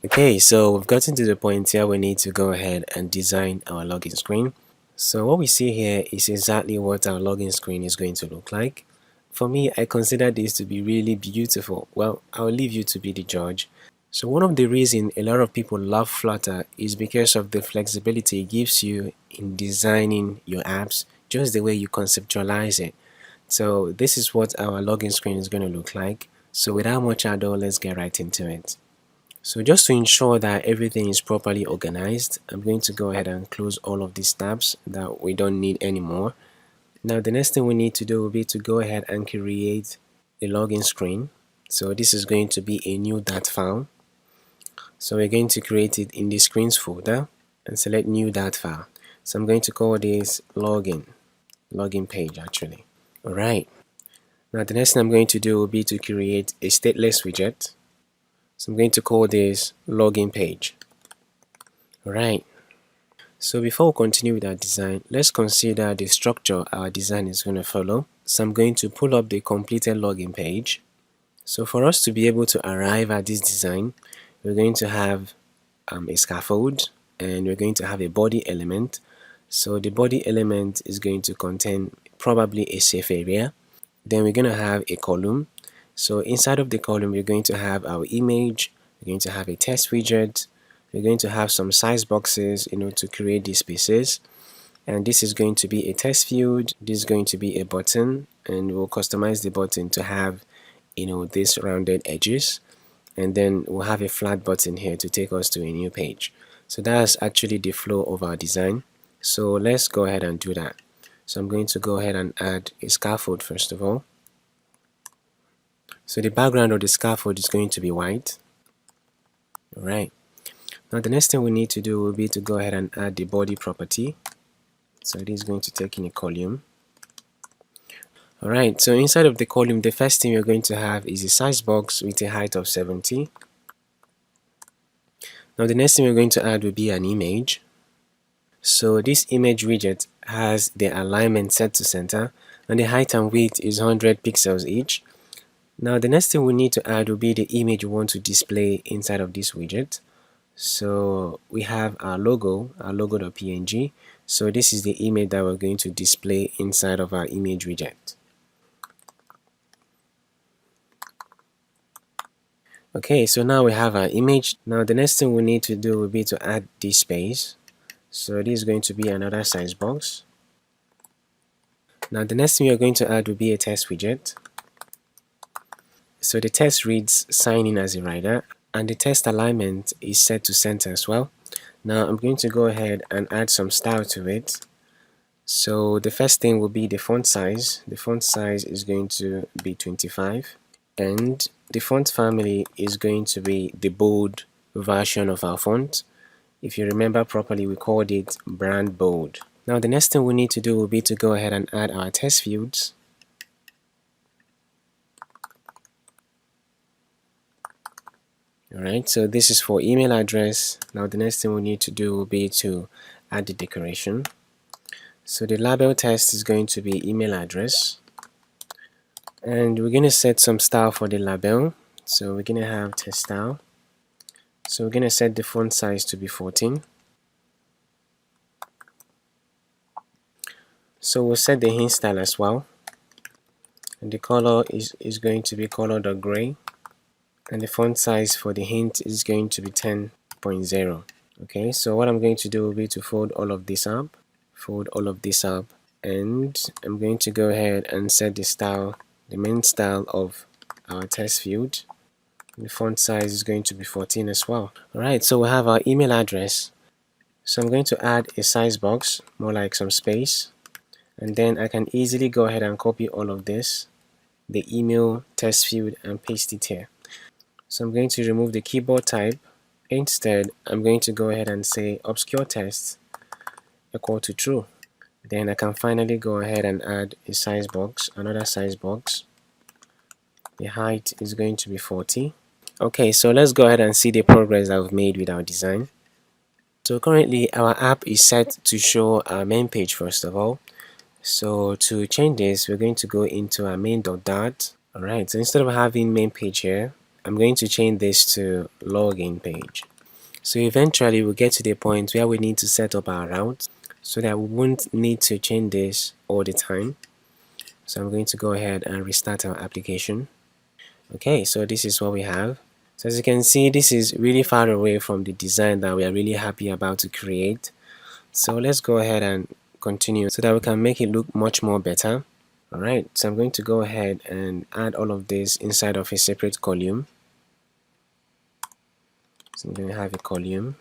Okay, so we've gotten to the point here we need to go ahead and design our login screen. So what we see here is exactly what our login screen is going to look like. For me, I consider this to be really beautiful. Well, I'll leave you to be the judge. So one of the reasons a lot of people love Flutter is because of the flexibility it gives you in designing your apps, just the way you conceptualize it. So this is what our login screen is going to look like. So without much ado, let's get right into it. So just to ensure that everything is properly organized, I'm going to go ahead and close all of these tabs that we don't need anymore. Now the next thing we need to do will be to go ahead and create a login screen. So this is going to be a new .dat file. So we're going to create it in the screens folder and select new .dat file. So I'm going to call this login page actually. Alright. Now the next thing I'm going to do will be to create a stateless widget. So I'm going to call this login page. Alright. So before we continue with our design, let's consider the structure our design is going to follow. So I'm going to pull up the completed login page. So for us to be able to arrive at this design, we're going to have a scaffold and we're going to have a body element. So the body element is going to contain probably a safe area. Then we're going to have a column. So inside of the column, we're going to have our image, we're going to have a text widget, we're going to have some size boxes, to create these spaces. And this is going to be a text field, this is going to be a button, and we'll customize the button to have, these rounded edges. And then we'll have a flat button here to take us to a new page. So that's actually the flow of our design. So let's go ahead and do that. So I'm going to go ahead and add a scaffold first of all. So the background of the scaffold is going to be white. Alright. Now the next thing we need to do will be to go ahead and add the body property. So it is going to take in a column. Alright, so inside of the column, the first thing we're going to have is a size box with a height of 70. Now the next thing we're going to add will be an image. So this image widget has the alignment set to center and the height and width is 100 pixels each. Now the next thing we need to add will be the image we want to display inside of this widget. So we have our logo.png. So this is the image that we're going to display inside of our image widget. Okay, so now we have our image. Now the next thing we need to do will be to add this space. So this is going to be another size box. Now the next thing you're going to add will be a text widget. So the text reads sign in as a writer and the text alignment is set to center as well. Now I'm going to go ahead and add some style to it. So the first thing will be the font size. The font size is going to be 25 and the font family is going to be the bold version of our font. If you remember properly, we called it brand bold. Now the next thing we need to do will be to go ahead and add our text fields. Alright, so this is for email address. Now the next thing we need to do will be to add the decoration. So the label text is going to be email address. And we're going to set some style for the label. So we're going to have text style. So we're going to set the font size to be 14. So we'll set the hint style as well. And the color is going to be color.gray. And the font size for the hint is going to be 10.0. Okay, so what I'm going to do will be to fold all of this up, and I'm going to go ahead and set the style, the main style of our text field. The font size is going to be 14 as well. Alright, so we have our email address. So I'm going to add a size box, more like some space, and then I can easily go ahead and copy all of this, the email text field, and paste it here. So I'm going to remove the keyboard type. Instead, I'm going to go ahead and say obscure text equal to true. Then I can finally go ahead and add a size box, another size box. The height is going to be 40. Okay, so let's go ahead and see the progress that we've made with our design. So currently our app is set to show our main page first of all. So to change this, we're going to go into our main.dart. Alright, so instead of having main page here, I'm going to change this to login page. So eventually we'll get to the point where we need to set up our route so that we won't need to change this all the time. So I'm going to go ahead and restart our application. Okay, so this is what we have. So as you can see, this is really far away from the design that we are really happy about to create. So let's go ahead and continue so that we can make it look much more better. Alright, so I'm going to go ahead and add all of this inside of a separate column. So I'm going to have a column.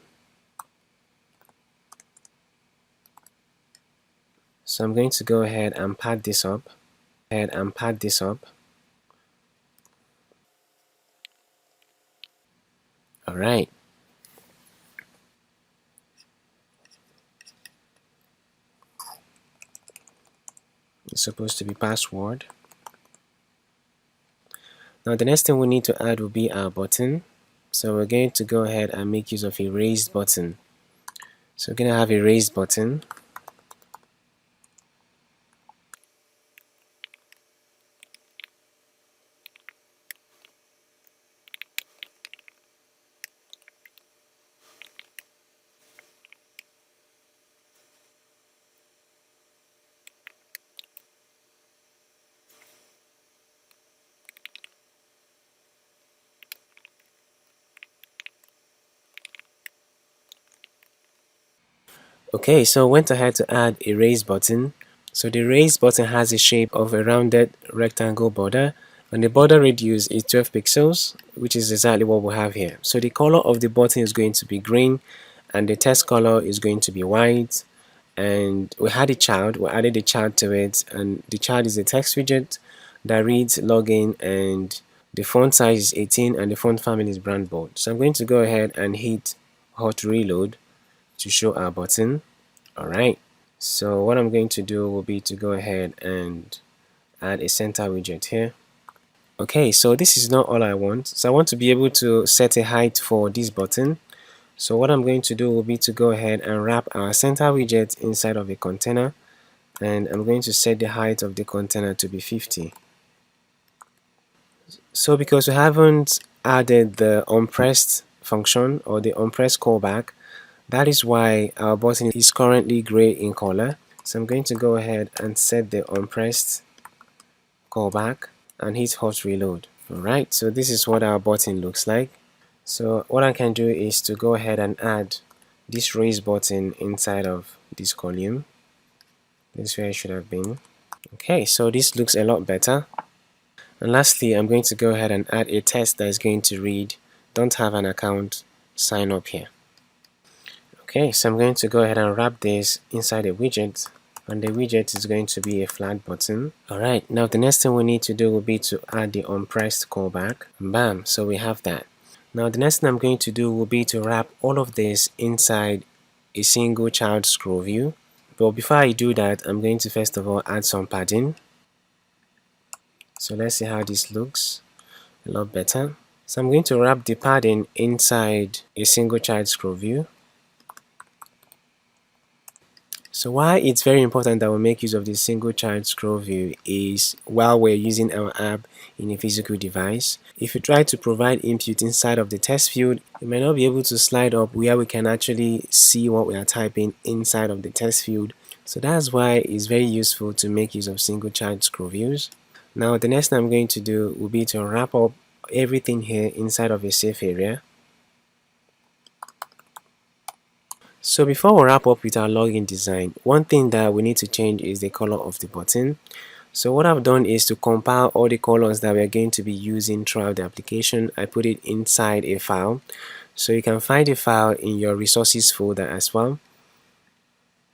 So I'm going to go ahead and pad this up. Alright. It's supposed to be password. Now the next thing we need to add will be our button. So we're going to go ahead and make use of a raised button. So we're going to have a raised button. Okay, so I went ahead to add a raised button. So the raised button has a shape of a rounded rectangle border, and the border radius is 12 pixels, which is exactly what we have here. So the color of the button is going to be green, and the text color is going to be white. And we added a child to it, and the child is a text widget that reads login, and the font size is 18 and the font family is brand bold. So I'm going to go ahead and hit hot reload to show our button. Alright, so what I'm going to do will be to go ahead and add a center widget here. Okay, so this is not all I want. So I want to be able to set a height for this button. So what I'm going to do will be to go ahead and wrap our center widget inside of a container, and I'm going to set the height of the container to be 50. So because we haven't added the unpressed function or the unpressed callback, that is why our button is currently gray in color. So I'm going to go ahead and set the unpressed callback and hit hot reload. Alright, so this is what our button looks like. So what I can do is to go ahead and add this raise button inside of this column. This is where it should have been. Okay, so this looks a lot better. And lastly, I'm going to go ahead and add a text that is going to read, "Don't have an account, sign up here." Okay, so I'm going to go ahead and wrap this inside a widget, and the widget is going to be a flat button. Alright, now the next thing we need to do will be to add the unpressed callback. Bam, so we have that. Now the next thing I'm going to do will be to wrap all of this inside a single child scroll view. But before I do that, I'm going to first of all add some padding. So let's see how this looks. A lot better. So I'm going to wrap the padding inside a single child scroll view. So why it's very important that we make use of this single child scroll view is while we're using our app in a physical device. If you try to provide input inside of the text field, you may not be able to slide up where we can actually see what we are typing inside of the text field. So that's why it's very useful to make use of single child scroll views. Now the next thing I'm going to do will be to wrap up everything here inside of a safe area. So before we wrap up with our login design, one thing that we need to change is the color of the button. So what I've done is to compile all the colors that we're going to be using throughout the application. I put it inside a file. So you can find the file in your resources folder as well.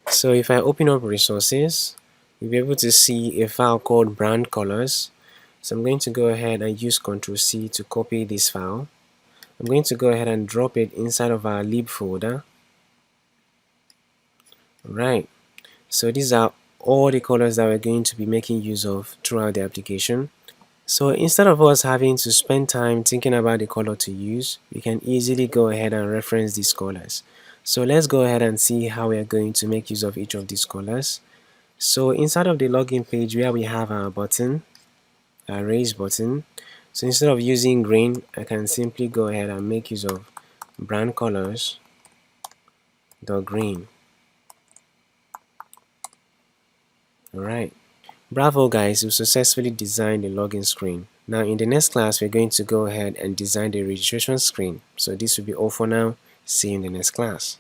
So if I open up resources, you'll be able to see a file called brand colors. So I'm going to go ahead and use Ctrl+C to copy this file. I'm going to go ahead and drop it inside of our lib folder. Right, so these are all the colors that we're going to be making use of throughout the application. So instead of us having to spend time thinking about the color to use, we can easily go ahead and reference these colors. So let's go ahead and see how we are going to make use of each of these colors. So inside of the login page where we have our button, our raise button, So instead of using green, I can simply go ahead and make use of brand colors dot green. Alright. Bravo guys, we successfully designed the login screen. Now in the next class, we're going to go ahead and design the registration screen. So this will be all for now. See you in the next class.